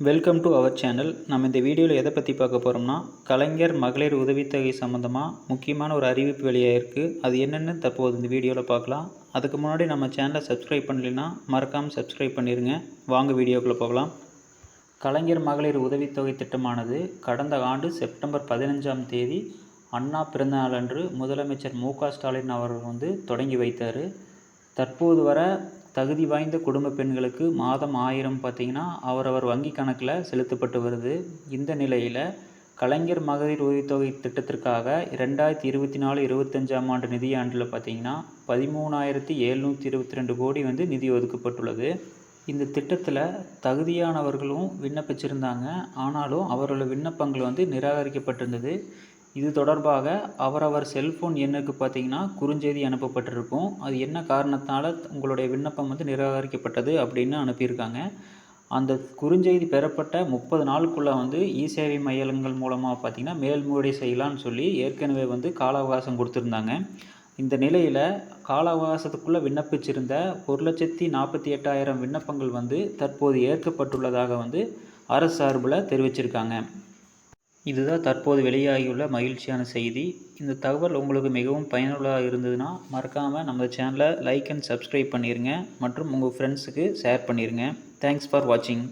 Welcome to our channel. நம்ம இந்த வீடியோவில் எதை பற்றி பார்க்க போகிறோம்னா, கலைஞர் மகளிர் உதவித்தொகை சம்மந்தமாக முக்கியமான ஒரு அறிவிப்பு வெளியாகிருக்கு. அது என்னென்னு தற்போது இந்த வீடியோவில் பார்க்கலாம். அதுக்கு முன்னாடி நம்ம சேனலை சப்ஸ்கிரைப் பண்ணலைன்னா மறக்காமல் சப்ஸ்கிரைப் பண்ணிடுங்க. வாங்க வீடியோக்குள்ளே போகலாம். கலைஞர் மகளிர் உதவித்தொகை திட்டமானது கடந்த ஆண்டு செப்டம்பர் 15ஆம் தேதி அண்ணா பிறந்தநாள் அன்று முதலமைச்சர் மு.க.ஸ்டாலின் அவர்கள் தொடங்கி வைத்தார். தற்போது வர தகுதி வாய்ந்த குடும்ப பெண்களுக்கு மாதம் 1000 பார்த்திங்கன்னா அவரவர் வங்கி கணக்கில் செலுத்தப்பட்டு வருது. இந்த நிலையில் கலைஞர் மகளிர் உதவித்தொகை திட்டத்திற்காக 2024-25ஆம் ஆண்டு நிதியாண்டில் பார்த்திங்கன்னா 13,722 கோடி நிதி ஒதுக்கப்பட்டுள்ளது. இந்த திட்டத்தில் தகுதியானவர்களும் விண்ணப்பிச்சிருந்தாங்க. ஆனாலும் அவர்களோட விண்ணப்பங்கள் நிராகரிக்கப்பட்டிருந்தது. இது தொடர்பாக அவரவர் செல்ஃபோன் எண்ணுக்கு பார்த்திங்கன்னா குறுஞ்செய்தி அனுப்பப்பட்டிருக்கும். அது என்ன காரணத்தினால உங்களுடைய விண்ணப்பம் நிராகரிக்கப்பட்டது அப்படின்னு அனுப்பியிருக்காங்க. அந்த குறுஞ்செய்தி பெறப்பட்ட 30 நாளுக்குள்ளே இ-சேவை மையங்கள் மூலமாக பார்த்திங்கன்னா மேல்முறையீடு செய்யலான்னு சொல்லி ஏற்கனவே கால அவகாசம் கொடுத்துருந்தாங்க. இந்த நிலையில் கால அவகாசத்துக்குள்ளே விண்ணப்பிச்சிருந்த 1,48,000 விண்ணப்பங்கள் தற்போது ஏற்கப்பட்டுள்ளதாக அரசு சார்பில் தெரிவிச்சிருக்காங்க. இதுதான் தற்போது வெளியாகியுள்ள மகிழ்ச்சியான செய்தி. இந்த தகவல் உங்களுக்கு மிகவும் பயனுள்ளதாக இருந்ததுன்னா மறக்காமல் நம்ம சேனலை லைக் அண்ட் சப்ஸ்கிரைப் பண்ணிடுங்க மற்றும் உங்கள் ஃப்ரெண்ட்ஸுக்கு ஷேர் பண்ணிடுங்க. தேங்க்ஸ் ஃபார் வாட்சிங்.